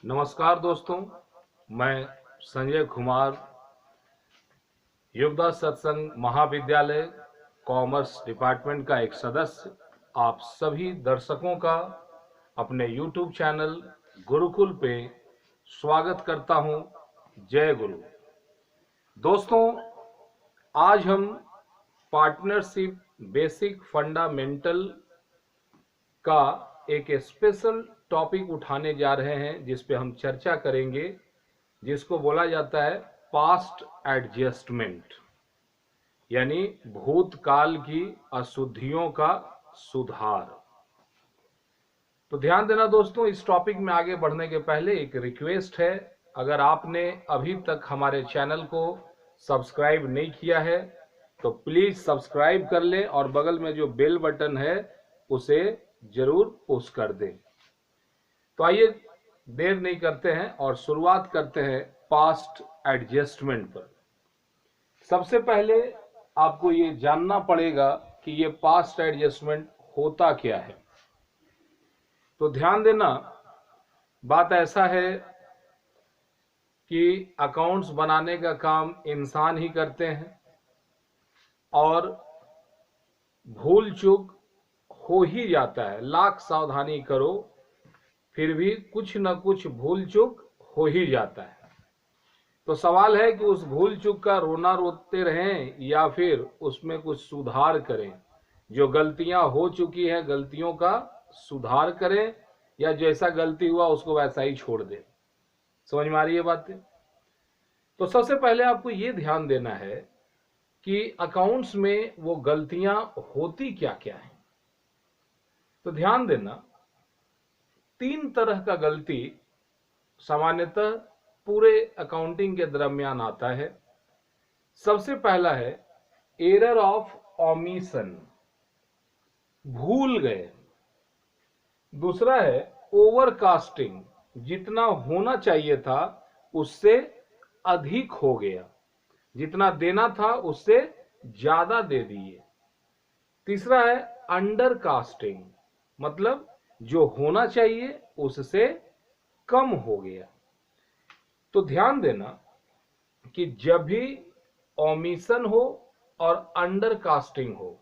नमस्कार दोस्तों, मैं संजय कुमार, योगदास सत्संग महाविद्यालय कॉमर्स डिपार्टमेंट का एक सदस्य, आप सभी दर्शकों का अपने YouTube चैनल गुरुकुल पे स्वागत करता हूं। जय गुरु। दोस्तों, आज हम पार्टनरशिप बेसिक फंडामेंटल का एक स्पेशल टॉपिक उठाने जा रहे हैं, जिस पे हम चर्चा करेंगे, जिसको बोला जाता है पास्ट एडजस्टमेंट, यानी भूतकाल की अशुद्धियों का सुधार। तो ध्यान देना दोस्तों, इस टॉपिक में आगे बढ़ने के पहले एक रिक्वेस्ट है, अगर आपने अभी तक हमारे चैनल को सब्सक्राइब नहीं किया है तो प्लीज सब्सक्राइब कर लें और बगल में जो बेल बटन है उसे जरूर पुश कर दें। तो आइए देर नहीं करते हैं और शुरुआत करते हैं पास्ट एडजस्टमेंट पर। सबसे पहले आपको ये जानना पड़ेगा कि ये पास्ट एडजस्टमेंट होता क्या है। तो ध्यान देना, बात ऐसा है कि अकाउंट्स बनाने का काम इंसान ही करते हैं और भूल चूक हो ही जाता है। लाख सावधानी करो फिर भी कुछ न कुछ भूल चूक हो ही जाता है। तो सवाल है कि उस भूल चूक का रोना रोते रहें या फिर उसमें कुछ सुधार करें। जो गलतियां हो चुकी है गलतियों का सुधार करें या जैसा गलती हुआ उसको वैसा ही छोड़ दें। समझ में आ रही है बातें? तो सबसे पहले आपको ये ध्यान देना है कि अकाउंट्स में वो गलतियां होती क्या क्या है। तो ध्यान देना, 3 तरह का गलती सामान्यतः पूरे अकाउंटिंग के दरमियान आता है। सबसे पहला है एरर ऑफ ओमिशन, भूल गए। दूसरा है ओवरकास्टिंग, जितना होना चाहिए था उससे अधिक हो गया, जितना देना था उससे ज्यादा दे दिए। तीसरा है अंडरकास्टिंग, मतलब जो होना चाहिए उससे कम हो गया। तो ध्यान देना कि जब भी ओमिशन हो और अंडरकास्टिंग हो,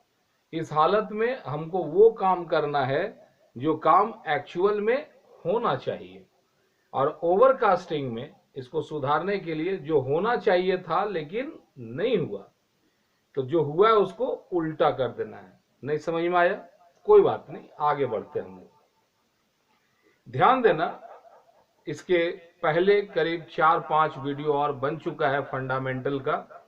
इस हालत में हमको वो काम करना है जो काम एक्चुअल में होना चाहिए, और ओवरकास्टिंग में इसको सुधारने के लिए जो होना चाहिए था लेकिन नहीं हुआ, तो जो हुआ है उसको उल्टा कर देना है। नहीं समझ में आया? कोई बात नहीं, आगे बढ़ते हम लोग। ध्यान देना, इसके पहले करीब 4-5 वीडियो और बन चुका है फंडामेंटल का।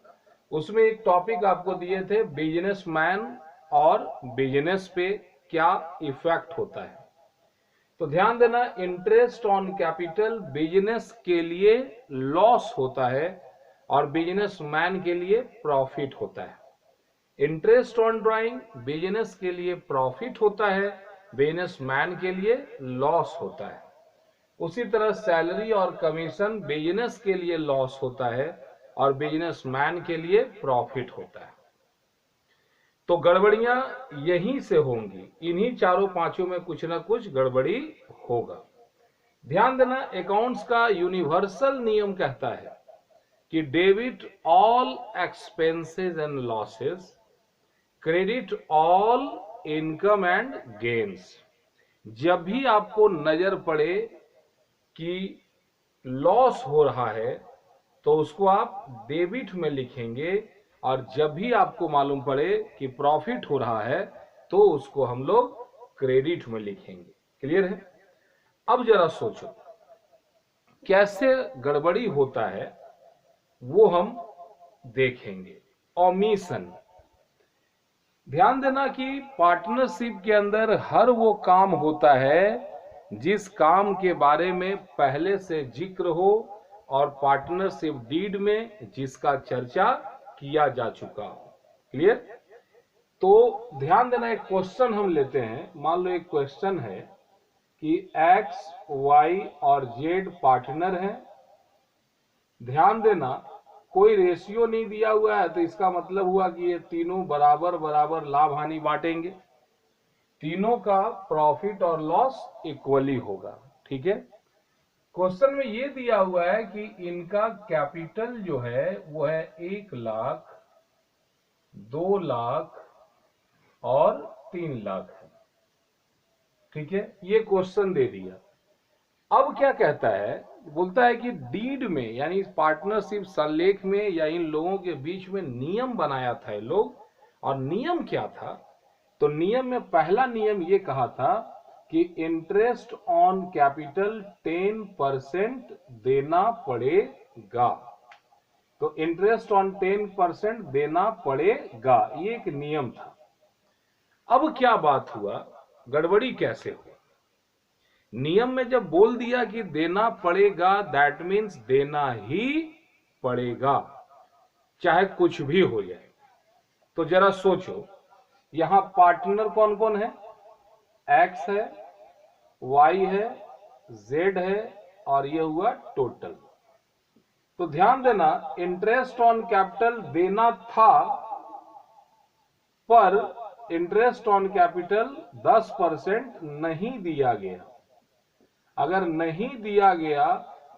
उसमें एक टॉपिक आपको दिए थे, बिजनेसमैन और बिजनेस पे क्या इफेक्ट होता है। तो ध्यान देना, इंटरेस्ट ऑन कैपिटल बिजनेस के लिए लॉस होता है और बिजनेसमैन के लिए प्रॉफिट होता है। इंटरेस्ट ऑन ड्राइंग बिजनेस के लिए प्रॉफिट होता है, बिजनेसमैन के लिए लॉस होता है। उसी तरह सैलरी और कमीशन बिजनेस के लिए लॉस होता है और बिजनेसमैन के लिए प्रॉफिट होता है। तो गड़बड़ियां यहीं से होंगी, इन्हीं चारों पांचों में कुछ ना कुछ गड़बड़ी होगा। ध्यान देना, अकाउंट्स का यूनिवर्सल नियम कहता है कि debit all expenses and losses, credit all income and gains. जब भी आपको नजर पड़े कि लॉस हो रहा है तो उसको आप डेबिट में लिखेंगे, और जब भी आपको मालूम पड़े कि प्रॉफिट हो रहा है तो उसको हम लोग क्रेडिट में लिखेंगे। क्लियर है? अब जरा सोचो कैसे गड़बड़ी होता है, वो हम देखेंगे। ओमिशन, ध्यान देना कि पार्टनरशिप के अंदर हर वो काम होता है जिस काम के बारे में पहले से जिक्र हो और पार्टनरशिप डीड में जिसका चर्चा किया जा चुका हो। क्लियर? तो ध्यान देना, एक क्वेश्चन हम लेते हैं। मान लो एक क्वेश्चन है कि एक्स, वाई और जेड पार्टनर हैं। ध्यान देना, कोई रेशियो नहीं दिया हुआ है, तो इसका मतलब हुआ कि ये तीनों बराबर बराबर लाभ हानि बांटेंगे, तीनों का प्रॉफिट और लॉस इक्वली होगा। ठीक है? क्वेश्चन में ये दिया हुआ है कि इनका कैपिटल जो है वो है 1 लाख, 2 लाख और 3 लाख है। ठीक है, ये क्वेश्चन दे दिया। अब क्या कहता है, बोलता है कि डीड में यानी पार्टनरशिप संलेख में या इन लोगों के बीच में नियम बनाया था ये लोग। और नियम क्या था, तो नियम में पहला नियम ये कहा था कि इंटरेस्ट ऑन कैपिटल 10% देना पड़ेगा। तो इंटरेस्ट ऑन 10% देना पड़ेगा, ये एक नियम था। अब क्या बात हुआ, गड़बड़ी कैसे हुई? नियम में जब बोल दिया कि देना पड़ेगा, दैट मीन्स देना ही पड़ेगा, चाहे कुछ भी हो जाए। तो जरा सोचो, यहां पार्टनर कौन कौन है? एक्स है, वाई है, जेड है और ये हुआ टोटल। तो ध्यान देना, इंटरेस्ट ऑन कैपिटल देना था, पर इंटरेस्ट ऑन कैपिटल 10% नहीं दिया गया। अगर नहीं दिया गया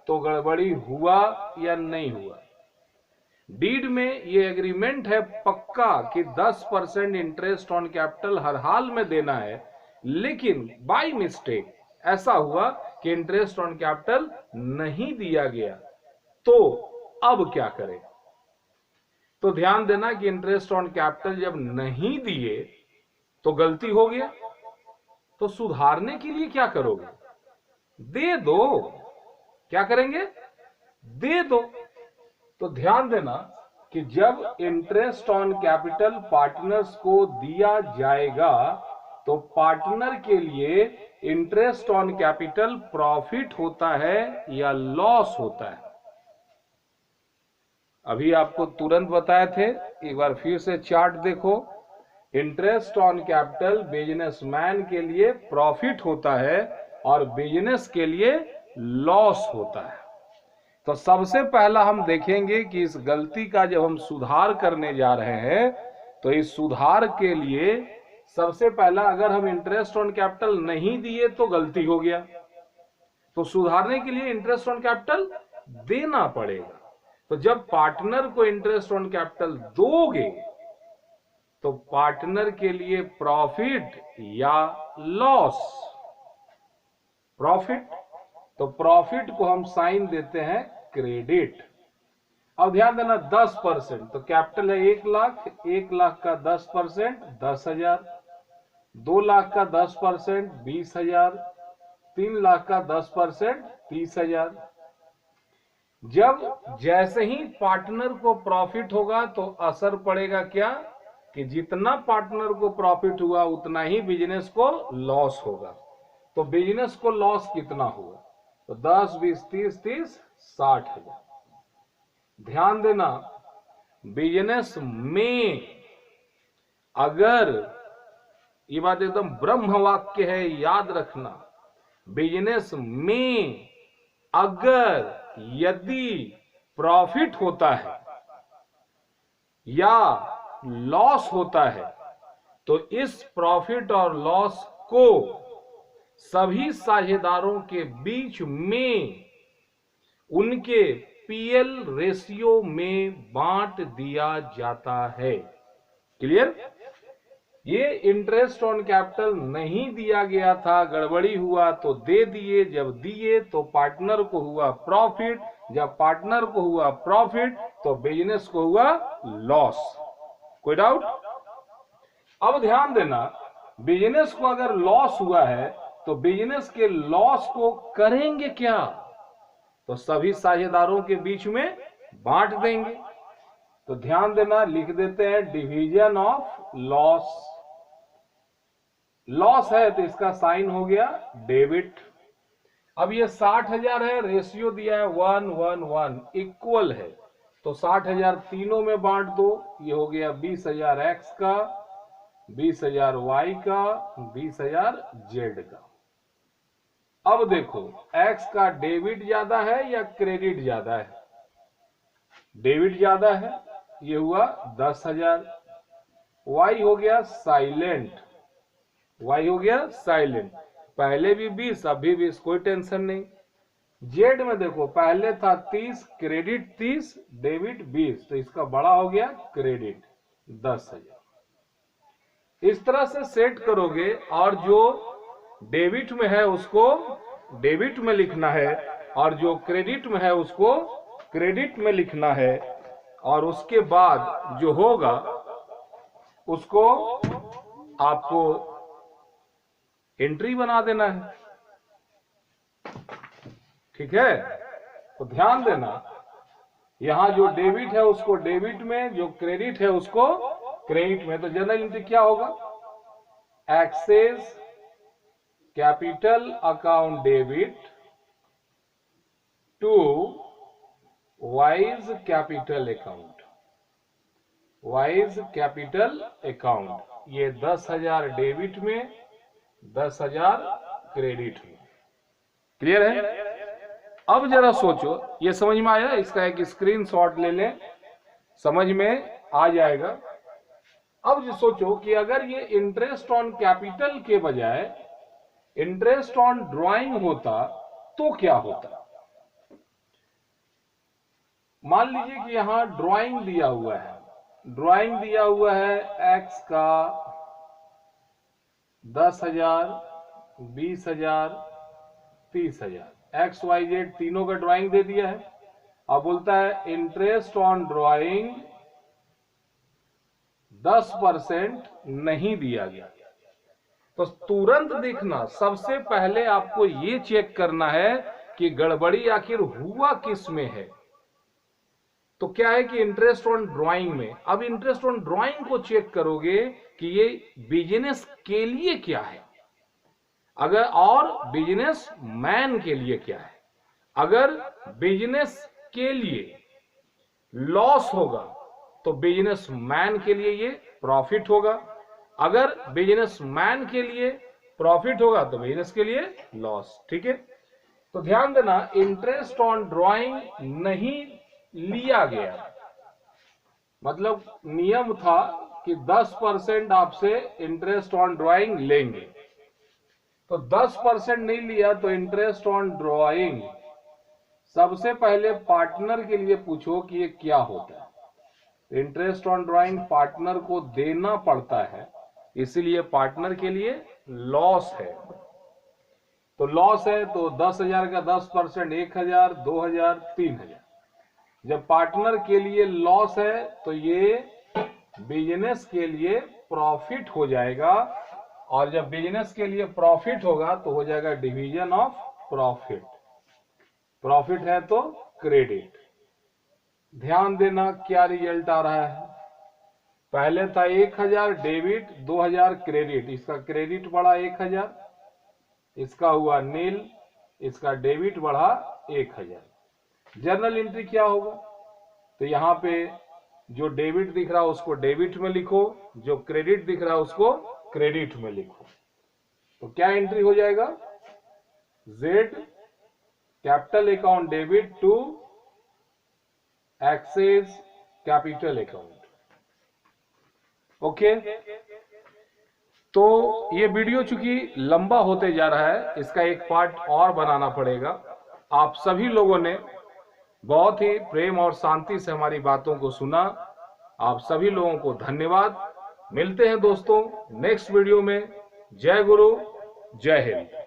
तो गड़बड़ी हुआ या नहीं हुआ? डीड में ये एग्रीमेंट है पक्का कि 10% इंटरेस्ट ऑन कैपिटल हर हाल में देना है, लेकिन बाय मिस्टेक ऐसा हुआ कि इंटरेस्ट ऑन कैपिटल नहीं दिया गया। तो अब क्या करें? तो ध्यान देना कि इंटरेस्ट ऑन कैपिटल जब नहीं दिए तो गलती हो गया, तो सुधारने के लिए क्या करोगे? दे दो। क्या करेंगे? दे दो। तो ध्यान देना कि जब इंटरेस्ट ऑन कैपिटल पार्टनर्स को दिया जाएगा तो पार्टनर के लिए इंटरेस्ट ऑन कैपिटल प्रॉफिट होता है या लॉस होता है? अभी आपको तुरंत बताए थे, एक बार फिर से चार्ट देखो। इंटरेस्ट ऑन कैपिटल बिजनेसमैन के लिए प्रॉफिट होता है और बिजनेस के लिए लॉस होता है। तो सबसे पहला हम देखेंगे कि इस गलती का जब हम सुधार करने जा रहे हैं तो इस सुधार के लिए सबसे पहला, अगर हम इंटरेस्ट ऑन कैपिटल नहीं दिए तो गलती हो गया, तो सुधारने के लिए इंटरेस्ट ऑन कैपिटल देना पड़ेगा। तो जब पार्टनर को इंटरेस्ट ऑन कैपिटल दोगे तो पार्टनर के लिए प्रॉफिट या लॉस? प्रॉफिट। तो प्रॉफिट को हम साइन देते हैं क्रेडिट। अब ध्यान देना 10%, तो कैपिटल है 1 लाख, 1 लाख का 10% 10,000, 2 लाख का 10% 20,000, 3 लाख का 10% 30,000। जब जैसे ही पार्टनर को प्रॉफिट होगा तो असर पड़ेगा क्या, कि जितना पार्टनर को प्रॉफिट हुआ उतना ही बिजनेस को लॉस होगा। तो बिजनेस को लॉस कितना हुआ? तो 10, 20, 30, 30, 60,000। ध्यान देना, बिजनेस में अगर, ये बात एकदम ब्रह्म वाक्य है, याद रखना, बिजनेस में अगर यदि प्रॉफिट होता है या लॉस होता है तो इस प्रॉफिट और लॉस को सभी साझेदारों के बीच में उनके पीएल रेशियो में बांट दिया जाता है। क्लियर? ये इंटरेस्ट ऑन कैपिटल नहीं दिया गया था, गड़बड़ी हुआ तो दे दिए, जब दिए तो पार्टनर को हुआ प्रॉफिट, जब पार्टनर को हुआ प्रॉफिट तो बिजनेस को हुआ लॉस। कोई डाउट? अब ध्यान देना, बिजनेस को अगर लॉस हुआ है तो बिजनेस के लॉस को करेंगे क्या? तो सभी साझेदारों के बीच में बांट देंगे। तो ध्यान देना, लिख देते हैं डिवीजन ऑफ लॉस। लॉस है तो इसका साइन हो गया डेबिट। अब ये 60,000 है, रेशियो दिया है 1, 1, 1, इक्वल है, तो 60,000 तीनों में बांट दो। ये हो गया 20,000 एक्स का, 20,000 वाई का, 20,000 जेड का। अब देखो, एक्स का डेबिट ज्यादा है या क्रेडिट ज्यादा है? डेबिट ज्यादा है, ये हुआ 10,000। वाई हो गया साइलेंट, वाई हो गया साइलेंट, पहले भी 20 अभी 20, कोई टेंशन नहीं। जेड में देखो पहले था 30, क्रेडिट 30, डेबिट 20, तो इसका बड़ा हो गया क्रेडिट 10,000। इस तरह से सेट करोगे और जो डेबिट में है उसको डेबिट में लिखना है और जो क्रेडिट में है उसको क्रेडिट में लिखना है, और उसके बाद जो होगा उसको आपको एंट्री बना देना है। ठीक है, तो ध्यान देना, यहां जो डेबिट है उसको डेबिट में, जो क्रेडिट है उसको क्रेडिट में। तो जनरल एंट्री क्या होगा? X's capital account debit to Y's capital account, Y's capital account. ये 10,000 डेबिट में, 10,000 क्रेडिट में। क्लियर है? अब जरा सोचो, ये समझ में आया? इसका एक स्क्रीनशॉट ले लें, समझ में आ जाएगा। अब जो सोचो कि अगर ये इंटरेस्ट ऑन कैपिटल के बजाय इंटरेस्ट ऑन ड्राइंग होता तो क्या होता? मान लीजिए कि यहां ड्राइंग दिया हुआ है, ड्राइंग दिया हुआ है एक्स का 10,000, 20,000, 30,000, एक्स वाई जेड तीनों का ड्राइंग दे दिया है। अब बोलता है इंटरेस्ट ऑन ड्राइंग 10% नहीं दिया गया। तो तुरंत देखना, सबसे पहले आपको ये चेक करना है कि गड़बड़ी आखिर हुआ किस में है। तो क्या है कि इंटरेस्ट ऑन ड्राइंग में, अब इंटरेस्ट ऑन ड्राइंग को चेक करोगे कि ये बिजनेस के लिए क्या है, अगर, और बिजनेस मैन के लिए क्या है। अगर बिजनेस के लिए लॉस होगा तो बिजनेस मैन के लिए ये प्रॉफिट होगा, अगर बिजनेस मैन के लिए प्रॉफिट होगा तो बिजनेस के लिए लॉस। ठीक है, तो ध्यान देना, इंटरेस्ट ऑन ड्राइंग नहीं लिया गया, मतलब नियम था कि 10% आपसे इंटरेस्ट ऑन ड्राइंग लेंगे, तो 10% नहीं लिया। तो इंटरेस्ट ऑन ड्राइंग सबसे पहले पार्टनर के लिए पूछो कि ये क्या होता है। इंटरेस्ट ऑन ड्राइंग पार्टनर को देना पड़ता है, इसीलिए पार्टनर के लिए लॉस है। तो लॉस है तो 10,000 का 10%, 1,000, 2,000, 3,000। जब पार्टनर के लिए लॉस है तो ये बिजनेस के लिए प्रॉफिट हो जाएगा, और जब बिजनेस के लिए प्रॉफिट होगा तो हो जाएगा डिवीजन ऑफ प्रॉफिट। प्रॉफिट है तो क्रेडिट। ध्यान देना क्या रिजल्ट आ रहा है। पहले था 1,000 डेबिट, 2,000 क्रेडिट, इसका क्रेडिट बढ़ा 1,000, इसका हुआ नील, इसका डेबिट बढ़ा 1,000। जर्नल एंट्री क्या होगा? तो यहां पे जो डेबिट दिख रहा है उसको डेबिट में लिखो, जो क्रेडिट दिख रहा है उसको क्रेडिट में लिखो। तो क्या एंट्री हो जाएगा? Z capital account debit to X's capital account. Okay, तो ये वीडियो चूंकि लंबा होते जा रहा है, इसका एक पार्ट और बनाना पड़ेगा। आप सभी लोगों ने बहुत ही प्रेम और शांति से हमारी बातों को सुना, आप सभी लोगों को धन्यवाद। मिलते हैं दोस्तों नेक्स्ट वीडियो में। जय गुरु, जय हिंद।